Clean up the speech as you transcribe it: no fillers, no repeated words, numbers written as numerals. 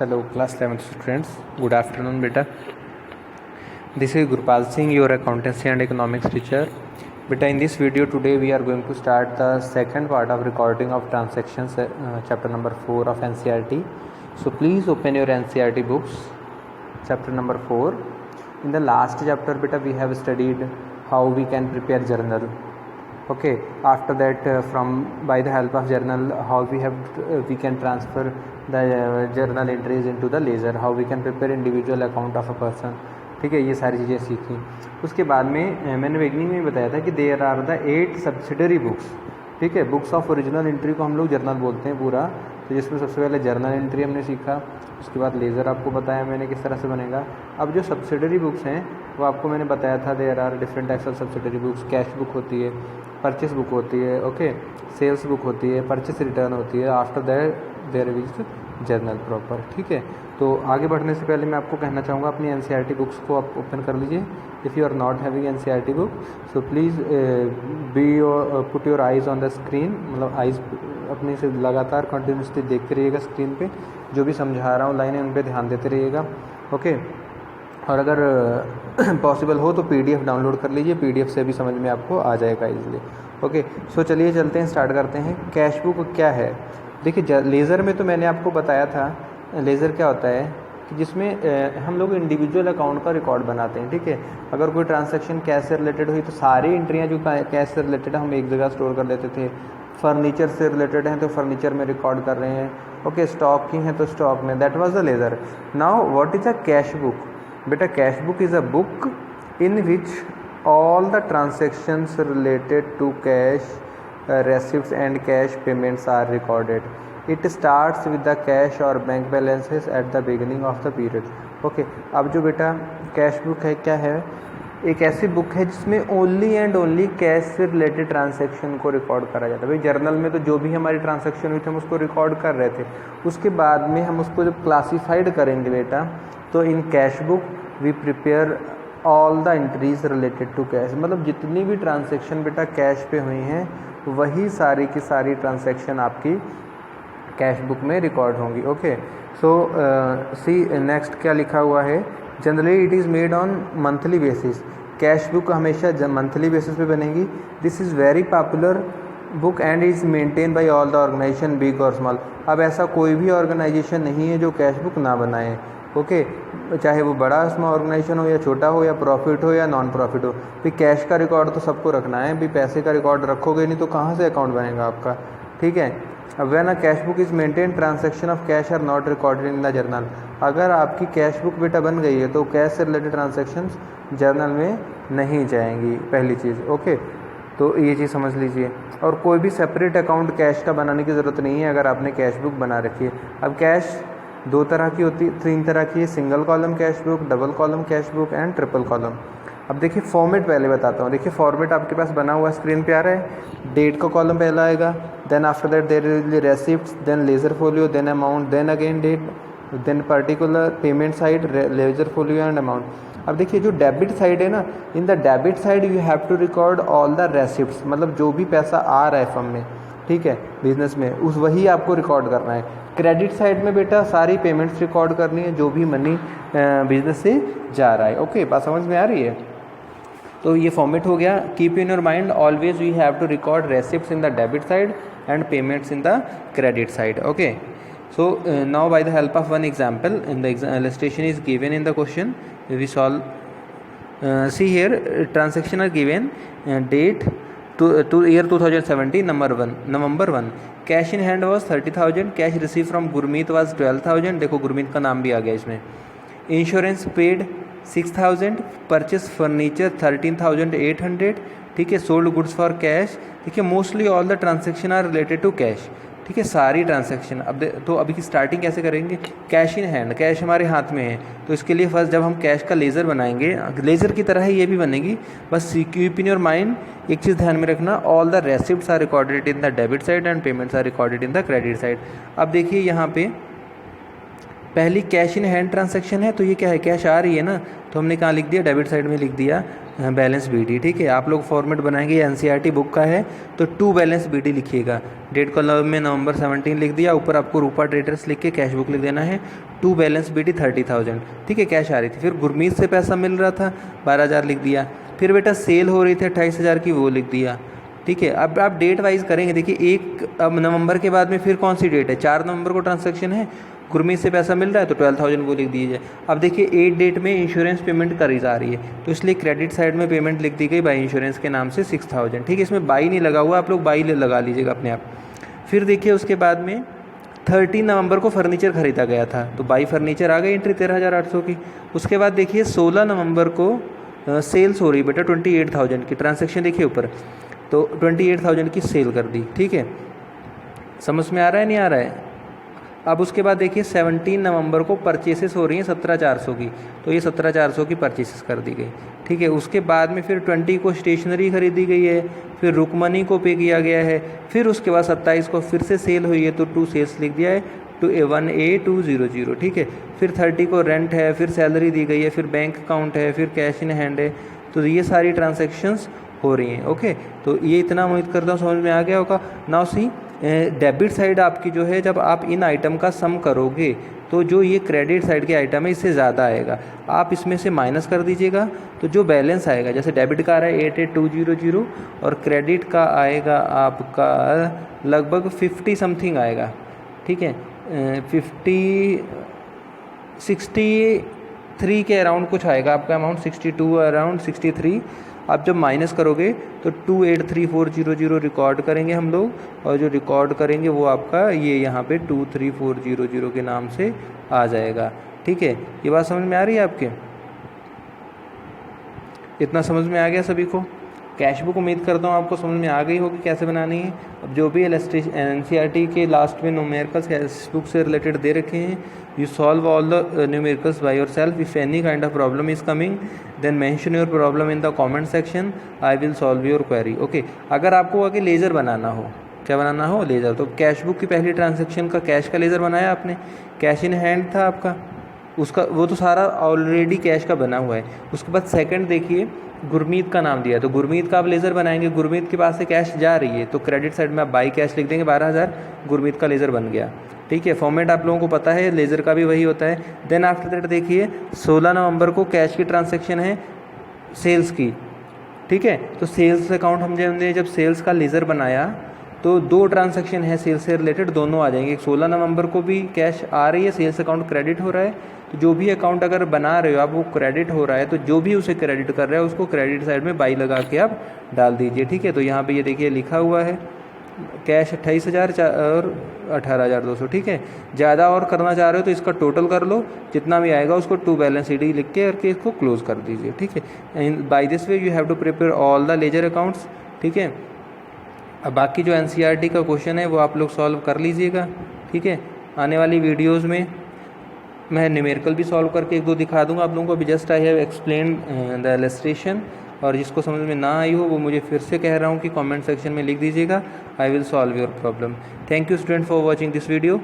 Hello, class 11th students. Good afternoon, beta. This is Gurpal Singh, your accountancy and economics teacher. Beta, in this video today we are going to start the second part of recording of transactions, chapter number 4 of NCERT. So please open your NCERT books, chapter number 4. In the last chapter, beta, we have studied how we can prepare journal. Okay, after that by the help of journal, how we can transfer the journal entries into the ledger, how we can prepare individual account of a person. ठीक है, ये सारी चीज़ें सीखी. उसके बाद में मैंने बिगनिंग में बताया था कि there are the 8 subsidiary books. ठीक है, बुक्स ऑफ ओरिजिनल एंट्री को हम लोग जर्नल बोलते हैं पूरा. तो जिसमें सबसे पहले जर्नल एंट्री हमने सीखा, उसके बाद लेज़र आपको बताया मैंने किस तरह से बनेगा. अब जो सब्सिडरी बुक्स हैं वो आपको मैंने बताया था there are different types of subsidiary books. Cash book होती है, परचेस बुक होती है, ओके, सेल्स बुक होती है, परचेस रिटर्न होती है. After that there is journal proper. ठीक है, तो आगे बढ़ने से पहले मैं आपको कहना चाहूँगा अपनी NCERT बुक्स को आप ओपन कर लीजिए. If you are not having NCERT book so please put your eyes on the screen. मतलब आइज़ अपने से लगातार कंटिन्यूसली देखते रहिएगा स्क्रीन पे. जो भी समझा रहा हूँ लाइनें उन पर ध्यान देते रहिएगा. ओके, और अगर पॉसिबल हो तो PDF डाउनलोड कर लीजिए. PDF से भी समझ में आपको आ जाएगा इजीली. ओके, सो चलिए चलते हैं, स्टार्ट करते हैं. कैश बुक क्या है? देखिए, लेज़र में तो मैंने आपको बताया था. लेज़र क्या होता है कि जिसमें हम लोग इंडिविजुअल अकाउंट का रिकॉर्ड बनाते हैं. ठीक है, अगर कोई ट्रांजैक्शन कैश से रिलेटेड हुई तो सारी एंट्रियाँ जो कैश से रिलेटेड है हम एक जगह स्टोर कर लेते थे. फर्नीचर से रिलेटेड हैं तो फर्नीचर में रिकॉर्ड कर रहे हैं. ओके, स्टॉक की हैं तो स्टॉक में. That was the ledger. Now what is a cash book? बेटा, cash book is a book in which all the transactions related to cash receipts and cash payments are recorded. It starts with the cash or bank balances at the beginning of the period. Okay, अब जो बेटा cash book है क्या है? एक ऐसी book है जिसमें ओनली एंड ओनली कैश से रिलेटेड ट्रांसैक्शन को रिकॉर्ड करा जाता है. भाई जर्नल में तो जो भी हमारी ट्रांसैक्शन हुई थी हम उसको रिकॉर्ड कर रहे थे. उसके बाद में हम उसको जब क्लासीफाइड करेंगे बेटा, तो in cash book we prepare all the entries related to cash. मतलब जितनी भी ट्रांसैक्शन बेटा कैश पे हुई हैं वही सारी की सारी ट्रांसैक्शन आपकी कैश बुक में रिकॉर्ड होंगी. ओके, सो सी नेक्स्ट क्या लिखा हुआ है? Generally it is made on monthly basis. Cash book हमेशा मंथली बेसिस पे बनेगी. This is very popular book and is maintain by all the organization big और स्मॉल. अब ऐसा कोई भी ऑर्गेनाइजेशन नहीं है जो कैश बुक ना बनाए. ओके, चाहे वो बड़ा स्मॉल ऑर्गेनाइजेशन हो या छोटा हो या प्रॉफिट हो या नॉन प्रॉफिट हो, फिर कैश का रिकॉर्ड तो सबको रखना है. भी पैसे का रिकॉर्ड रखोगे नहीं तो कहाँ से अकाउंट बनेगा आपका. ठीक है, अब when a cash book is maintain transaction of cash are not recorded in the journal. अगर आपकी कैश बुक बेटा बन गई है तो कैश से रिलेटेड ट्रांजैक्शंस जर्नल में नहीं जाएंगी, पहली चीज़. ओके, तो ये चीज़ समझ लीजिए. और कोई भी सेपरेट अकाउंट कैश का बनाने की ज़रूरत नहीं है अगर आपने कैश बुक बना रखी है. अब कैश दो तरह की होती है, 3 तरह की है. Single column cash book, double column cash book and triple column. अब देखिए फॉर्मेट पहले बताता हूँ. देखिए फॉर्मेट आपके पास बना हुआ स्क्रीन पे आ रहा है. डेट का कॉलम पहला आएगा, then after that there is receipts, then ledger folio, then amount, then again date, then particular payment side, ledger folio and amount. अब देखिए जो डेबिट साइड है ना, in the debit side you have to record all the receipts. मतलब जो भी पैसा आ रहा है फर्म में, ठीक है, बिजनेस में, उस वही आपको रिकॉर्ड करना है. क्रेडिट साइड में बेटा सारी पेमेंट्स रिकॉर्ड करनी है जो भी मनी बिजनेस से जा रहा है. ओके, बात समझ में आ रही है? तो ये फॉर्मेट हो गया. Keep in your mind always we have to record receipts in the debit side and payments in the credit side. Okay, so now by the help of one example in the illustration is given in the question we solve. See here, transaction are given, date to year 2017, November 1. Cash in hand was 30,000. Cash receive from Gurmeet was 12,000. देखो गुरमीत का नाम भी आ गया इसमें. Insurance paid 6,000. Purchase furniture 13,800. ठीक है, sold goods for cash. ठीक है, mostly all the transaction are related to cash. ठीक है, सारी ट्रांजैक्शन. अब तो अभी की स्टार्टिंग कैसे करेंगे? कैश इन हैंड, कैश हमारे हाथ में है. तो इसके लिए फर्स्ट जब हम कैश का लेज़र बनाएंगे, लेज़र की तरह ही ये भी बनेगी. बस कीप इन योर माइंड, एक चीज़ ध्यान में रखना, all the receipts are recorded in the debit side and payments are recorded in the credit side. अब देखिए यहाँ पे पहली कैश इन हैंड ट्रांजैक्शन है तो ये क्या है? कैश आ रही है ना, तो हमने कहाँ लिख दिया? डेबिट साइड में लिख दिया बैलेंस बीडी. ठीक है, आप लोग फॉर्मेट बनाएंगे, NCERT बुक का है तो टू बैलेंस बीडी लिखिएगा. डेट कॉलम में नवंबर 17 लिख दिया, ऊपर आपको रूपा ट्रेडर्स लिख के कैश बुक लिख देना है. टू बैलेंस BD 30,000, ठीक है, कैश आ रही थी। फिर गुरमीत से पैसा मिल रहा था 12,000 लिख दिया। फिर बेटा सेल हो रही थी 28,000 की, वो लिख दिया, ठीक है। अब आप डेट वाइज करेंगे, देखिए 1 नवंबर के बाद में फिर कौन सी डेट है, 4 नवंबर को ट्रांसैक्शन है, गुरमीत से पैसा मिल रहा है तो 12,000 वो लिख दीजिए। अब देखिए 8 डेट में इंश्योरेंस पेमेंट करी जा रही है, तो इसलिए क्रेडिट साइड में पेमेंट लिख दी गई बाई इंश्योरेंस के नाम से 6,000, ठीक है। इसमें बाई नहीं लगा हुआ, आप लोग बाई लगा लीजिएगा अपने आप। फिर देखिए उसके बाद में 13 नवंबर को फर्नीचर खरीदा गया था, तो बाई फर्नीचर आ गई एंट्री 13,800 की। उसके बाद देखिए 16 नवंबर को सेल्स हो रही बेटा 28,000 की, ट्रांसैक्शन देखिए ऊपर, तो 28,000 की सेल कर दी, ठीक है। समझ में आ रहा है नहीं आ रहा है। अब उसके बाद देखिए 17 नवंबर को परचेसेस हो रही हैं 17,400 की, तो ये 17,400 की परचेसेस कर दी गई, ठीक है। उसके बाद में फिर 20 को स्टेशनरी खरीदी गई है, फिर रुकमनी को पे किया गया है। फिर उसके बाद 27 को फिर से सेल हुई है, तो 2 सेल्स लिख दिया है, 1A200, ठीक है। फिर 30 को रेंट है, फिर सैलरी दी गई है, फिर बैंक अकाउंट है, फिर कैश इन हैंड है, तो ये सारी ट्रांजेक्शन्स हो रही हैं, ओके। तो ये इतना उम्मीद करता हूँ समझ में आ गया होगा। नाउ सी डेबिट साइड आपकी जो है, जब आप इन आइटम का सम करोगे तो जो ये क्रेडिट साइड के आइटम है इससे ज़्यादा आएगा, आप इसमें से माइनस कर दीजिएगा, तो जो बैलेंस आएगा, जैसे डेबिट का आ रहा है 88,200 और क्रेडिट का आएगा आपका लगभग 50 समथिंग आएगा, ठीक है, 63 के अराउंड कुछ आएगा आपका अमाउंट, 62 अराउंड 63। आप जब माइनस करोगे तो 283400 रिकॉर्ड करेंगे हम लोग, और जो रिकॉर्ड करेंगे वो आपका ये यहाँ पे 23400 के नाम से आ जाएगा, ठीक है। ये बात समझ में आ रही है आपके, इतना समझ में आ गया सभी को। कैश बुक उम्मीद करता हूँ आपको समझ में आ गई होगी कैसे बनानी है। अब जो भी NCERT के लास्ट में न्यूमेरिकल्स कैश बुक से रिलेटेड दे रखे हैं, you solve all the numericals by yourself. If any kind of problem is coming then mention your problem in the comment section, I will solve your query, okay. अगर आपको आगे laser बनाना हो, क्या बनाना हो, लेज़र, तो कैश बुक की पहली transaction का कैश का लेज़र बनाया आपने, कैश इन हैंड था आपका, उसका वो तो सारा ऑलरेडी कैश का बना हुआ है। उसके बाद सेकंड देखिए गुरमीत का नाम दिया, तो गुरमीत का आप लेज़र बनाएंगे, गुरमीत के पास से कैश जा रही है, तो क्रेडिट साइड में आप बाई कैश लिख देंगे 12,000, गुरमीत का लेज़र बन गया, ठीक है। फॉर्मेट आप लोगों को पता है, लेज़र का भी वही होता है। देन आफ्टर दैट देखिए 16 नवंबर को कैश की ट्रांजैक्शन है सेल्स की, ठीक है। तो सेल्स अकाउंट हमने जब सेल्स का लेज़र बनाया तो 2 ट्रांजैक्शन है सेल्स से रिलेटेड, दोनों आ जाएंगे। 16 नवंबर को भी कैश आ रही है, सेल्स अकाउंट क्रेडिट हो रहा है, तो जो भी अकाउंट अगर बना रहे हो आप वो क्रेडिट हो रहा है, तो जो भी उसे क्रेडिट कर रहा है उसको क्रेडिट साइड में बाई लगा के आप डाल दीजिए, ठीक है। तो यहाँ पे ये देखिए लिखा हुआ है कैश 28,000 और 18,200, ठीक है। ज़्यादा और करना चाह रहे हो तो इसका टोटल कर लो, जितना भी आएगा उसको टू बैलेंस CD लिख के करके इसको क्लोज कर दीजिए, ठीक है। By this way you have to prepare all the ledger accounts, ठीक है। अब बाकी जो NCERT का क्वेश्चन है वो आप लोग सॉल्व कर लीजिएगा, ठीक है। आने वाली वीडियोज़ में मैं न्यूमेरिकल भी सॉल्व करके 1-2 दिखा दूंगा आप लोगों को। अभी just I have explain the illustration, और जिसको समझ में ना आई हो वो मुझे फिर से कह रहा हूँ कि कमेंट सेक्शन में लिख दीजिएगा, आई will solve your problem. Thank you student for watching this video.